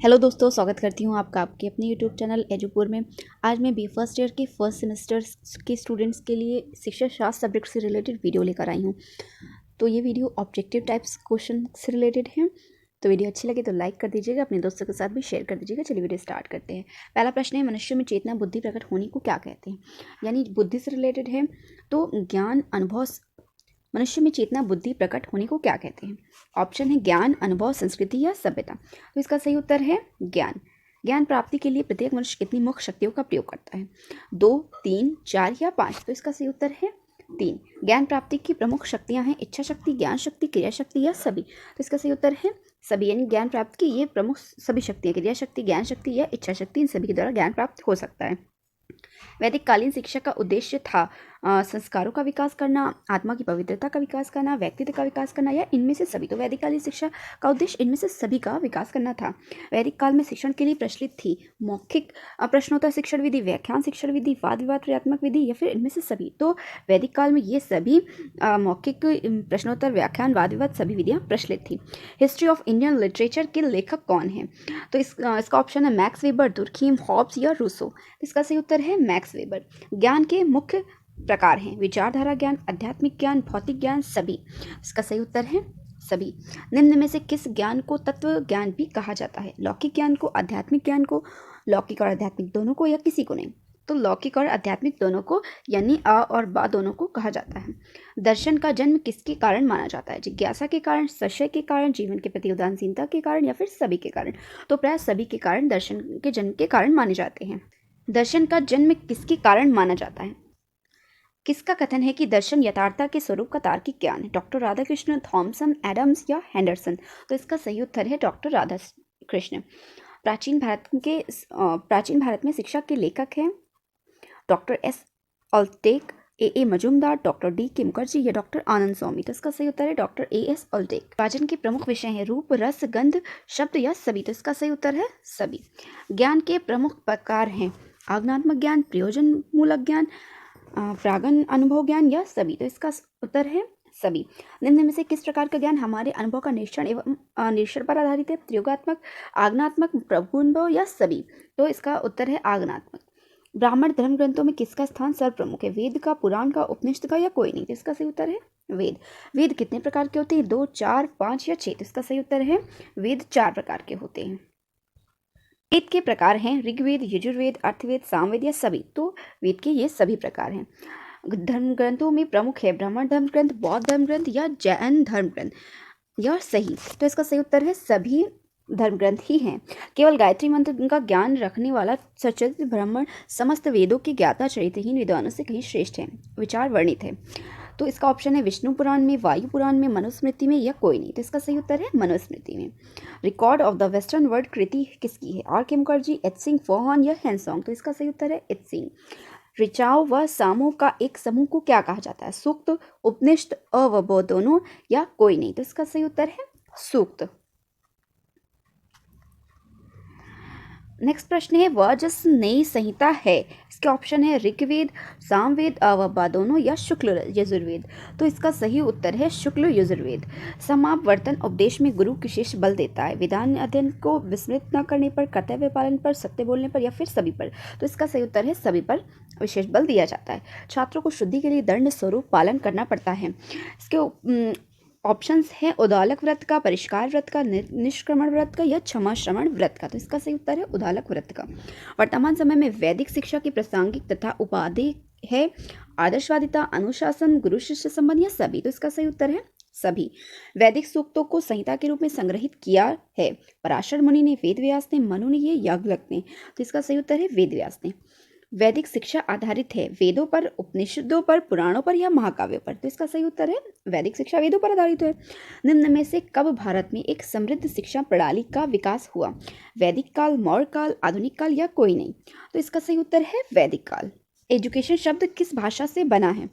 Hello दोस्तों, स्वागत करती हूँ आपका आपके अपने यूट्यूब चैनल एजुपुर में। आज मैं बी फर्स्ट ईयर के फर्स्ट सेमेस्टर के स्टूडेंट्स के लिए शिक्षा शास्त्र सब्जेक्ट से रिलेटेड वीडियो लेकर आई हूँ। तो ये वीडियो ऑब्जेक्टिव टाइप्स क्वेश्चन से रिलेटेड है। तो वीडियो अच्छी लगे तो लाइक कर दीजिएगा, अपने दोस्तों के साथ भी शेयर कर दीजिएगा। चलिए वीडियो स्टार्ट करते हैं। पहला प्रश्न है, मनुष्य में चेतना बुद्धि प्रकट होने को क्या कहते हैं? यानी बुद्धि से रिलेटेड है। तो ज्ञान अनुभव, मनुष्य में चेतना बुद्धि प्रकट होने को क्या कहते हैं? ऑप्शन है ज्ञान, अनुभव, संस्कृति या सभ्यता। तो इसका सही उत्तर है ज्ञान। ज्ञान प्राप्ति के लिए प्रत्येक मनुष्य कितनी मुख्य शक्तियों का प्रयोग करता है? 2, 3, 4 या 5। तो इसका सही उत्तर है 3। ज्ञान प्राप्ति की प्रमुख शक्तियां हैं इच्छा शक्ति, ज्ञान शक्ति, क्रिया शक्ति या सभी। तो इसका सही उत्तर है सभी। यानी ज्ञान प्राप्त की ये प्रमुख सभी शक्तियां, क्रिया शक्ति, ज्ञान शक्ति या इच्छा शक्ति, इन सभी के द्वारा ज्ञान प्राप्त हो सकता है। वैदिक कालीन शिक्षा का उद्देश्य था संस्कारों का विकास करना, आत्मा की पवित्रता का विकास करना, व्यक्तित्व का विकास करना या इनमें से सभी। तो वैदिक कालीन शिक्षा का उद्देश्य इनमें से सभी का विकास करना था। वैदिक काल में शिक्षण के लिए प्रचलित थी मौखिक प्रश्नोत्तर शिक्षण विधि, व्याख्यान शिक्षण विधि, वाद विवाद क्रियात्मक विधि या फिर इनमें से सभी। तो वैदिक काल में ये सभी मौखिक प्रश्नोत्तर, व्याख्यान, वाद विवाद सभी विधियाँ प्रचलित थी। हिस्ट्री ऑफ इंडियन लिटरेचर के लेखक कौन है? तो इसका ऑप्शन है मैक्स वेबर, दुर्खीम, हॉब्स या रूसो। इसका सही उत्तर है मैक्स वेबर। ज्ञान के मुख्य प्रकार हैं विचारधारा ज्ञान, आध्यात्मिक ज्ञान, भौतिक ज्ञान, सभी। इसका सही उत्तर है सभी। निम्न में से किस ज्ञान को तत्व ज्ञान भी कहा जाता है? लौकिक ज्ञान को, आध्यात्मिक ज्ञान को, लौकिक और आध्यात्मिक दोनों को या किसी को नहीं? तो लौकिक और आध्यात्मिक दोनों को, यानी अ और बा दोनों को कहा जाता है। दर्शन का जन्म किसके कारण माना जाता है? जिज्ञासा के कारण, संशय के कारण, जीवन के प्रति उदासीनता के कारण या फिर सभी के कारण? तो प्राय सभी के कारण दर्शन के जन्म के कारण माने जाते हैं। दर्शन का जन्म किसके कारण माना जाता है? किसका कथन है कि दर्शन यथार्थता के स्वरूप का तार्किक ज्ञान है? डॉक्टर राधाकृष्ण, थॉमसन, एडम्स या हेंडरसन? तो इसका सही उत्तर है डॉक्टर राधाकृष्ण। प्राचीन भारत में शिक्षा के लेखक हैं डॉक्टर एस ऑल्टेक, ए मजूमदार, डॉक्टर डी के मुखर्जी या डॉक्टर आनंद स्वामी। तो इसका सही उत्तर है डॉक्टर ए एस ऑल्टेक। विभाजन के प्रमुख विषय हैं रूप, रस, गंध, शब्द या सभी। तो इसका सही उत्तर है सभी। ज्ञान के प्रमुख प्रकार हैं आज्ञात्मक ज्ञान, प्रयोजन मूलक ज्ञान, प्रागन अनुभव ज्ञान या सभी। तो इसका उत्तर है सभी। निम्न में से किस प्रकार का ज्ञान हमारे अनुभव का निरीक्षण एवं निरीक्षण पर आधारित है? प्रयोगात्मक, आज्ञात्मक, प्रभुअनुभव या सभी। तो इसका उत्तर है आज्ञात्मक। ब्राह्मण धर्म ग्रंथों में किसका स्थान सर्वप्रमुख है? वेद का, पुराण का, उपनिषद का या कोई नहीं? तो इसका सही उत्तर है वेद। वेद कितने प्रकार के होते हैं? 2, 4, 5 या 6। तो इसका सही उत्तर है वेद 4 प्रकार के होते हैं। वेद के प्रकार हैं ऋग्वेद, यजुर्वेद, अर्थवेद, सामवेद या सभी। तो वेद के ये सभी प्रकार हैं। धर्म ग्रंथों में प्रमुख है ब्राह्मण धर्म ग्रंथ, बौद्ध धर्म ग्रंथ या जैन धर्म ग्रंथ या सही। तो इसका सही उत्तर है सभी धर्म ग्रंथ ही हैं। केवल गायत्री मंत्र का ज्ञान रखने वाला सचरित्र ब्राह्मण समस्त वेदों के ज्ञाता चरित्रहीन विद्वानों से कहीं श्रेष्ठ है। विचार वर्णित है। तो इसका ऑप्शन है विष्णु पुराण में, वायु पुराण में, मनुस्मृति में या कोई नहीं। तो इसका सही उत्तर है मनुस्मृति में। Record of the western world कृति किसकी है? आर के मुखर्जी, एत्सिंग, फोहन या हैंसोंग। तो इसका सही उत्तर है एत्सिंग। ऋचाओं व सामों का एक समूह को क्या कहा जाता है? सूक्त, उपनिषद, अ व ब दोनों या कोई नहीं। तो इसका सही उत्तर है सूक्त। नेक्स्ट प्रश्न है वह जिस नई संहिता है, इसके ऑप्शन है ऋग्वेद, सामवेद, अवबा दोनों या शुक्ल यजुर्वेद। तो इसका सही उत्तर है शुक्ल यजुर्वेद। समापवर्तन उपदेश में गुरु विशेष बल देता है विधान अध्ययन को विस्मृत न करने पर, कर्तव्य पालन पर, सत्य बोलने पर या फिर सभी पर। तो इसका सही उत्तर है सभी पर विशेष बल दिया जाता है। छात्रों को शुद्धि के लिए दंड स्वरूप पालन करना पड़ता है। इसके ऑप्शंस है उदालक व्रत का, परिष्कार व्रत का, निष्क्रमण व्रत का या क्षमा श्रवण व्रत का। तो इसका सही उत्तर है उदालक व्रत का। वर्तमान समय में वैदिक शिक्षा की प्रासंगिक तथा उपाधि है आदर्शवादिता, अनुशासन, गुरु शिष्य संबंध या सभी। तो इसका सही उत्तर है सभी। वैदिक सूक्तों को संहिता के रूप में संग्रहित किया है पराशर मुनि ने, वेद व्यास ने, मनु ने या याज्ञवल्क्य ने। तो इसका सही उत्तर है वेद व्यास ने। वैदिक शिक्षा आधारित है वेदों पर, उपनिषदों पर, पुराणों पर या महाकाव्यों पर। तो इसका सही उत्तर है वैदिक शिक्षा वेदों पर आधारित है। निम्न में से कब भारत में एक समृद्ध शिक्षा प्रणाली का विकास हुआ? वैदिक काल, मौर्य काल, आधुनिक काल या कोई नहीं। तो इसका सही उत्तर है वैदिक काल। एजुकेशन शब्द किस भाषा से बना है?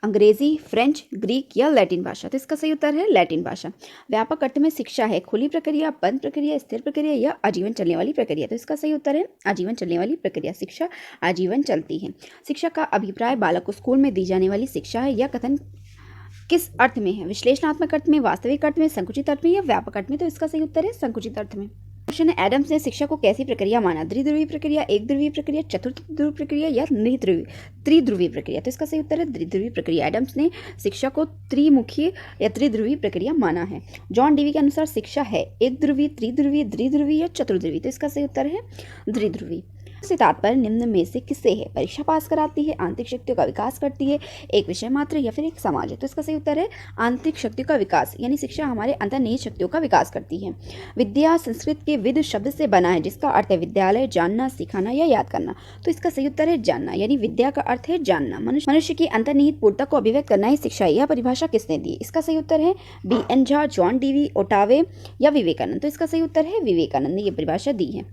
अंग्रेजी, फ्रेंच, ग्रीक या लैटिन भाषा। तो इसका सही उत्तर है लैटिन भाषा। व्यापक अर्थ में शिक्षा है खुली प्रक्रिया, बंद प्रक्रिया, स्थिर प्रक्रिया या आजीवन चलने वाली प्रक्रिया। तो इसका सही उत्तर है आजीवन चलने वाली प्रक्रिया। शिक्षा आजीवन चलती है। शिक्षा का अभिप्राय बालक को स्कूल में दी जाने वाली शिक्षा है। यह कथन किस अर्थ में है? विश्लेषणात्मक अर्थ में, वास्तविक अर्थ में, संकुचित अर्थ में या व्यापक अर्थ में। तो इसका सही उत्तर है संकुचित अर्थ में। क्वेश्चन है, एडम्स ने शिक्षा को कैसी प्रक्रिया माना? द्विध्रुवीय प्रक्रिया, एक ध्रुवीय प्रक्रिया, चतुर्थ ध्रुवीय प्रक्रिया या त्रिध्रुवीय प्रक्रिया? तो इसका सही उत्तर है द्विध्रुवीय प्रक्रिया। एडम्स ने शिक्षा को त्रिमुखी या त्रिध्रुवीय प्रक्रिया माना है। जॉन डीवी के अनुसार शिक्षा है एक ध्रुवीय, त्रिध्रुवीय, द्विध्रुवीय या चतुर्ध्रुवीय? तो इसका सही उत्तर है द्विध्रुवीय। से तात्पर्य निम्न में से किससे है? परीक्षा पास कराती है, आंतरिक शक्तियों का विकास करती है, एक विषय मात्र या फिर एक समाज है? तो इसका सही उत्तर है आंतरिक शक्तियों का विकास, यानी शिक्षा हमारे अंतर्निहित शक्तियों का विकास करती है। विद्या संस्कृत के विद शब्द से बना है, जिसका अर्थ है विद्यालय, जानना, सिखाना या याद करना। तो इसका सही उत्तर है जानना, यानी विद्या का अर्थ है जानना। मनुष्य की अंतर्निहित पूर्णता को अभिव्यक्त करना ही शिक्षा है। यह परिभाषा किसने दी? इसका सही उत्तर है B.N. झा, जॉन डीवी, ओटावे या विवेकानंद? तो इसका सही उत्तर है विवेकानंद ने यह परिभाषा दी है।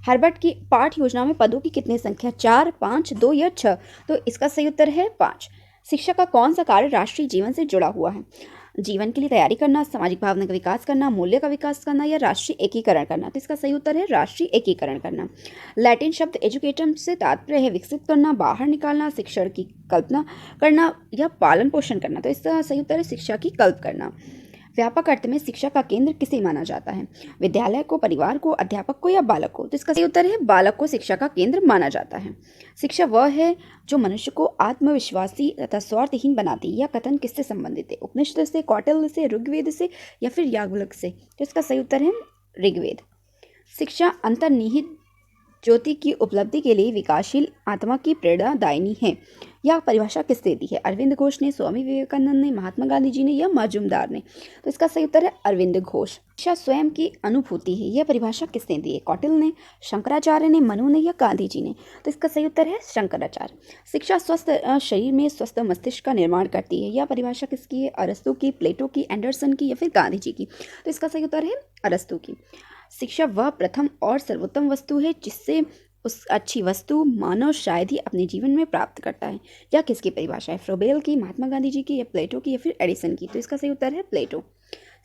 हार्वर्ड की पाठ योजना में पदों की कितनी संख्या? 4, 5, 2 या 6? तो इसका सही उत्तर है 5। शिक्षा का कौन सा कार्य राष्ट्रीय जीवन से जुड़ा हुआ है? जीवन के लिए तैयारी करना, सामाजिक भावना का विकास करना, मूल्य का विकास करना या राष्ट्रीय एकीकरण करना? तो इसका सही उत्तर है राष्ट्रीय एकीकरण करना। लैटिन शब्द एजुकेटम से तात्पर्य है विकसित करना, बाहर निकालना, शिक्षण की कल्पना करना या पालन पोषण करना? तो इसका सही उत्तर है शिक्षा की कल्प करना। व्यापक अर्थ में शिक्षा का केंद्र किसे माना जाता है? विद्यालय को, परिवार को, अध्यापक को या बालक को? तो इसका सही उत्तर है बालक को शिक्षा का केंद्र माना जाता है। शिक्षा वह है जो मनुष्य को आत्मविश्वासी तथा स्वार्थहीन बनाती है। यह कथन किससे संबंधित है? उपनिषद से, कौटिल्य से, ऋग्वेद से या फिर याज्ञवल्क्य से? तो इसका सही उत्तर है ऋग्वेद। शिक्षा अंतर्निहित ज्योति की उपलब्धि के लिए विकासशील आत्मा की प्रेरणादायिनी है। यह परिभाषा किसने दी है? अरविंद घोष ने, स्वामी विवेकानंद ने, महात्मा गांधी जी ने या मजूमदार ने? तो इसका सही उत्तर है अरविंद घोष। शिक्षा स्वयं की अनुभूति है। यह परिभाषा किसने दी है? कौटिल्य ने, शंकराचार्य ने, मनु ने या गांधी जी ने? तो इसका सही उत्तर है शंकराचार्य। शिक्षा स्वस्थ शरीर में स्वस्थ मस्तिष्क का निर्माण करती है। यह परिभाषा किसकी है? अरस्तु की, प्लेटो की, एंडरसन की या फिर गांधी जी की? तो इसका सही उत्तर है अरस्तु की। शिक्षा वह प्रथम और सर्वोत्तम वस्तु है जिससे उस अच्छी वस्तु मानव शायद ही अपने जीवन में प्राप्त करता है। यह किसकी परिभाषा है? फ्रोबेल की, महात्मा गांधी जी की या प्लेटो की या फिर एडिसन की? तो इसका सही उत्तर है प्लेटो।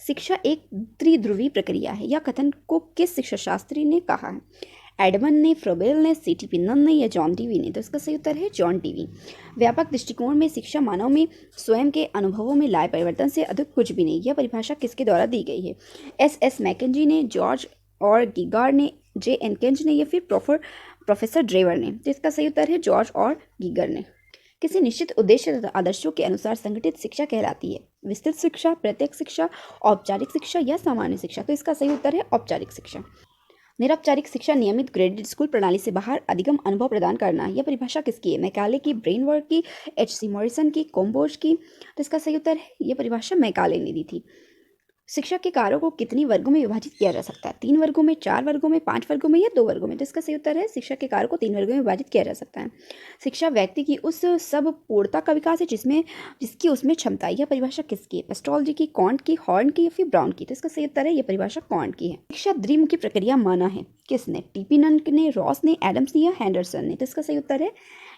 शिक्षा एक त्रिध्रुवीय प्रक्रिया है। यह कथन को किस शिक्षा शास्त्री ने कहा है? एडमंड ने, फ्रोबेल ने, C.T. पिन्नन ने या जॉन डीवी ने? तो इसका सही उत्तर है जॉन डीवी। व्यापक दृष्टिकोण में शिक्षा मानव में स्वयं के अनुभवों में लाए परिवर्तन से अधिक कुछ भी नहीं। यह परिभाषा किसके द्वारा दी गई है? S.S. मैकेंजी ने, जॉर्ज और गीगार ने, J.N. केंज ने या फिर प्रोफेसर ड्रेवर ने? तो इसका सही उत्तर है जॉर्ज और गीगर ने। किसी निश्चित उद्देश्य तथा आदर्शों के अनुसार संगठित शिक्षा कहलाती है? विस्तृत शिक्षा, प्रत्यक्ष शिक्षा, औपचारिक शिक्षा या सामान्य शिक्षा? तो इसका सही उत्तर है औपचारिक शिक्षा। निरौपचारिक शिक्षा नियमित ग्रेडेड स्कूल प्रणाली से बाहर अधिगम अनुभव प्रदान करना। यह परिभाषा किसकी है? मैकाले की, ब्रेनवर्क की, H.C. मॉरिसन की, कोम्बोज की? तो इसका सही उत्तर है यह परिभाषा मैकाले ने दी थी। शिक्षा के कार्यों को कितनी वर्गों में विभाजित किया जा सकता है? 3 वर्गों में, 4 वर्गों में, 5 वर्गों में या 2 वर्गों में? तो इसका सही उत्तर है शिक्षा के कार्यों को 3 वर्गों में विभाजित किया जा सकता है। शिक्षा व्यक्ति की उस सब पूर्णता का विकास है जिसकी उसमें क्षमता है। यह परिभाषा किसकी है? पेस्टोलॉजी की, कॉन्ट की, हॉर्न की या फिर ब्राउन की? तो इसका सही उत्तर है यह परिभाषा कॉन्ट की है। शिक्षा द्विमुखी प्रक्रिया माना है किसने? T.P. नन ने, रॉस ने, एडम्स ने या हैंडरसन ने? तो इसका सही उत्तर है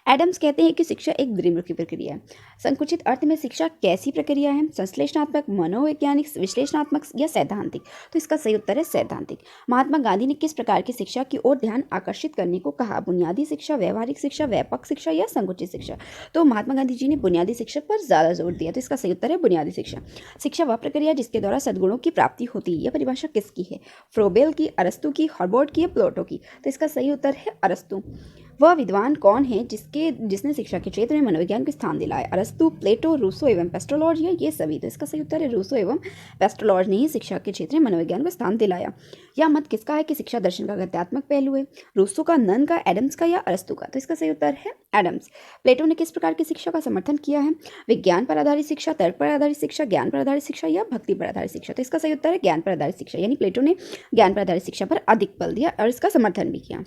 एडम्स कहते हैं कि शिक्षा एक द्विमुखी प्रक्रिया है। संकुचित अर्थ में शिक्षा कैसी प्रक्रिया है? संश्लेषणात्मक, मनोवैज्ञानिक, विश्लेषणात्मक या सैद्धांतिक? तो इसका सही उत्तर है सैद्धांतिक। महात्मा गांधी ने किस प्रकार की शिक्षा की ओर ध्यान आकर्षित करने को कहा? बुनियादी शिक्षा, व्यवहारिक शिक्षा, व्यापक शिक्षा या संकुचित शिक्षा? तो महात्मा गांधी जी ने बुनियादी शिक्षा पर ज्यादा जोर दिया। तो इसका सही उत्तर है बुनियादी शिक्षा। शिक्षा वह प्रक्रिया जिसके द्वारा सद्गुणों की प्राप्ति होती है। यह परिभाषा किसकी है? फ्रोबेल की, अरस्तु की, हॉर्बर्ट की या प्लेटो की? तो इसका सही उत्तर है अरस्तु। वह विद्वान कौन है जिसने शिक्षा के क्षेत्र में मनोविज्ञान को स्थान दिलाया? अरस्तु, प्लेटो, रूसो एवं पेस्टोलॉज या ये सभी? तो इसका सही उत्तर है रूसो एवं पेस्टोलॉज ने ही शिक्षा के क्षेत्र में मनोविज्ञान को स्थान दिलाया। यह मत किसका है कि शिक्षा दर्शन का गत्यात्मक पहलू है? रूसो का, नन का, एडम्स का या अरस्तु का? तो इसका सही उत्तर है एडम्स। प्लेटो ने किस प्रकार की शिक्षा का समर्थन किया है? विज्ञान पर आधारित शिक्षा, तर्क पर आधारित शिक्षा, ज्ञान पर आधारित शिक्षा या भक्ति पर आधारित शिक्षा? तो इसका सही उत्तर है ज्ञान पर आधारित शिक्षा, यानी प्लेटो ने ज्ञान पर आधारित शिक्षा पर अधिक बल दिया और इसका समर्थन भी किया।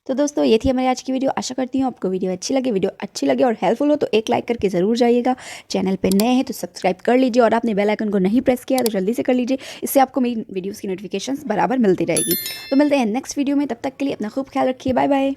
तो दोस्तों ये थी हमारी आज की वीडियो। आशा करती हूँ आपको वीडियो अच्छी लगे और हेल्पफुल हो तो एक लाइक करके ज़रूर जाइएगा। चैनल पे नए हैं तो सब्सक्राइब कर लीजिए और आपने बेल आइकन को नहीं प्रेस किया तो जल्दी से कर लीजिए। इससे आपको मेरी वीडियोज़ की नोटिफिकेशंस बराबर मिलती रहेगी। तो मिलते हैं नेक्स्ट वीडियो में, तब तक के लिए अपना खूब ख्याल रखिए। Bye bye.